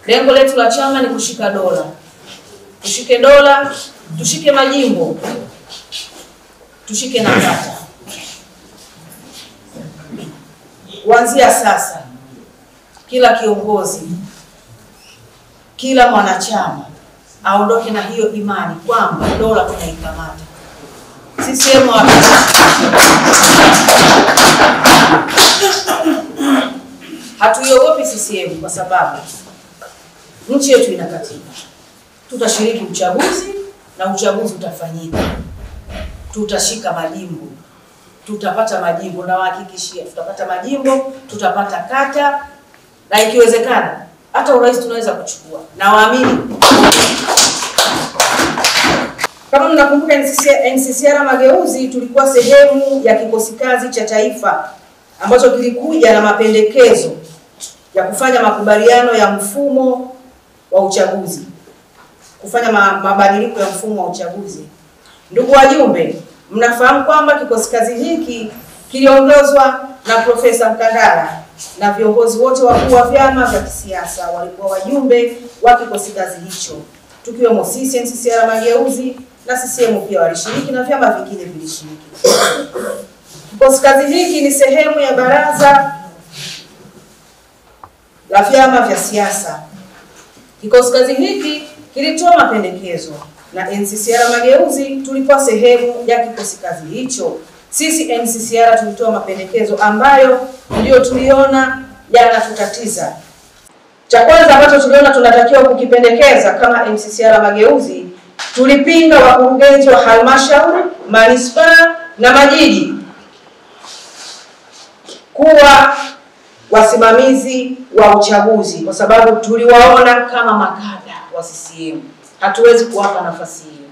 Lengo letu la chama ni kushika dola. Tushike dola, tushike majimbo, tushike na kata. Kuanzia sasa, kila kiongozi, kila mwanachama aondoke na hiyo imani kwamba dola tunaikamata. CCM hatuiogopi CCM kwa sababu nchi yetu ina katiba. Tutashiriki uchaguzi na uchaguzi utafanyika. Tutashika majimbo. Tutapata majimbo, na wahakikishia tutapata majimbo, tutapata kata, na ikiwezekana hata urais tunaweza kuchukua. Na waamini kama mnakumbuka NCCR Mageuzi tulikuwa sehemu ya kikosi kazi cha taifa ambacho kilikuja na mapendekezo ya kufanya makubaliano ya mfumo wa uchaguzi, kufanya mabadiliko ya mfumo wa uchaguzi. Ndugu wajumbe, mnafahamu kwamba kikosi kazi hiki kiliongozwa na Profesa Mkandala na viongozi wote wakuu wa vyama vya kisiasa walikuwa wajumbe wa kikosi kazi hicho, tukiwemo sisi NCCR Mageuzi na CCM pia walishiriki na vyama vingine vilishiriki. Kikosi kazi hiki ni sehemu ya baraza la vyama vya siasa. Kikosi kazi hiki kilitoa mapendekezo na NCCR Mageuzi tulikuwa sehemu ya kikosi kazi hicho. Sisi NCCR tulitoa mapendekezo ambayo ndio tuliona yanatutatiza. Cha kwanza ambacho tuliona tunatakiwa kukipendekeza kama NCCR Mageuzi, tulipinga wakurugenzi wa halmashauri, manispaa na majiji kuwa wasimamizi wa uchaguzi kwa sababu tuliwaona kama makada wa CCM. Hatuwezi kuwapa nafasi hiyo.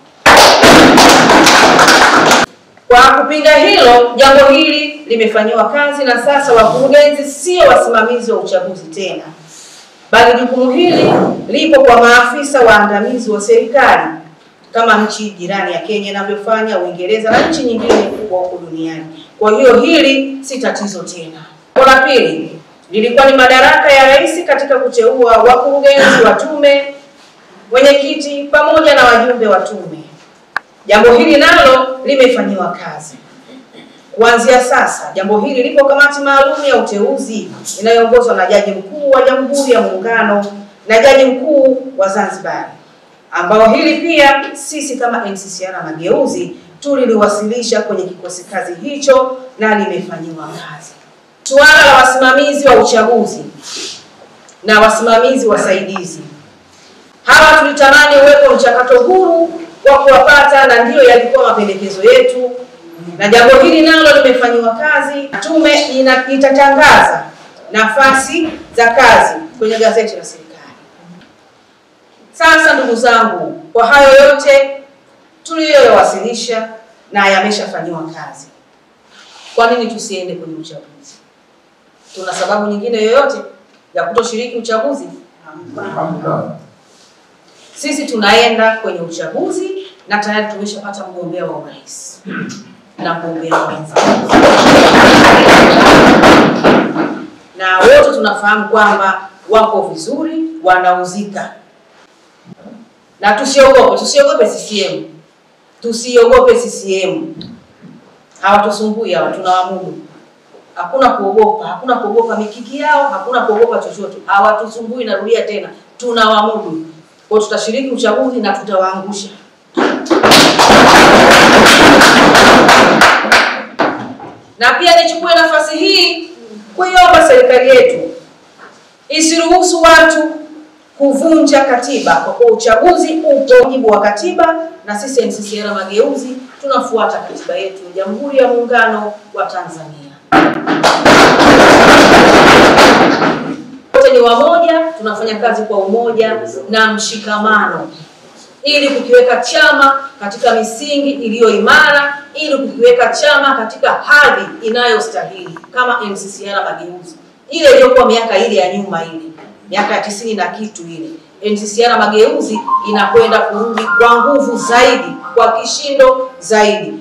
Kwa kupinga hilo, jambo hili limefanywa kazi na sasa wakurugenzi sio wasimamizi wa uchaguzi tena, bali jukumu hili lipo kwa maafisa waandamizi wa serikali kama nchi jirani ya Kenya inavyofanya, Uingereza na nchi nyingine kubwa huko duniani. Kwa hiyo hili si tatizo tena. Kwa pili, lilikuwa ni madaraka ya rais katika kuteua wakurugenzi wa tume, mwenyekiti pamoja na wajumbe wa tume. Jambo hili nalo limefanywa kazi. Kuanzia sasa, jambo hili lipo kamati maalum ya uteuzi inayoongozwa na Jaji Mkuu wa Jamhuri ya Muungano na Jaji Mkuu wa Zanzibar, ambao hili pia sisi kama NCCR Mageuzi tuliliwasilisha kwenye kikosi kazi hicho na limefanywa kazi. Suala la wasimamizi wa uchaguzi na wasimamizi wasaidizi, hawa tulitamani uwepo mchakato huru wa kuwapata, na ndiyo yalikuwa mapendekezo yetu, na jambo hili nalo limefanywa kazi. Tume itatangaza nafasi za kazi kwenye gazeti la serikali. Sasa ndugu zangu, kwa hayo yote tuliyowasilisha na yameshafanywa kazi, kwa nini tusiende kwenye uchaguzi? Tuna sababu nyingine yoyote ya kutoshiriki uchaguzi? Sisi tunaenda kwenye uchaguzi na tayari tumeshapata mgombea wa urais na mgombea mwenza, na wote tunafahamu kwamba wako vizuri, wanauzika. Na tusiogope CCM. Tusiogope CCM. Hawatusumbui hawa, tunawamudu. Hakuna kuogopa mikiki yao, hakuna kuogopa chochote. Hawatusumbui, narudia tena, tunawamudu. Kwa tutashiriki uchaguzi na tutawaangusha. Na pia nichukue nafasi hii kuiomba serikali yetu isiruhusu watu kuvunja katiba, kwa kuwa uchaguzi upo mujibu wa katiba, na sisi NCCR Mageuzi tunafuata katiba yetu ya Jamhuri ya Muungano wa Tanzania. Wote ni wamoja, tunafanya kazi kwa umoja na mshikamano ili kukiweka chama katika misingi iliyo imara, ili kukiweka chama katika hadhi inayostahili kama NCCR Mageuzi. Ile iliyokuwa miaka ile ya nyuma, ile miaka ya 90 na kitu, ile NCCR Mageuzi inakwenda kurudi kwa nguvu zaidi, kwa kishindo zaidi.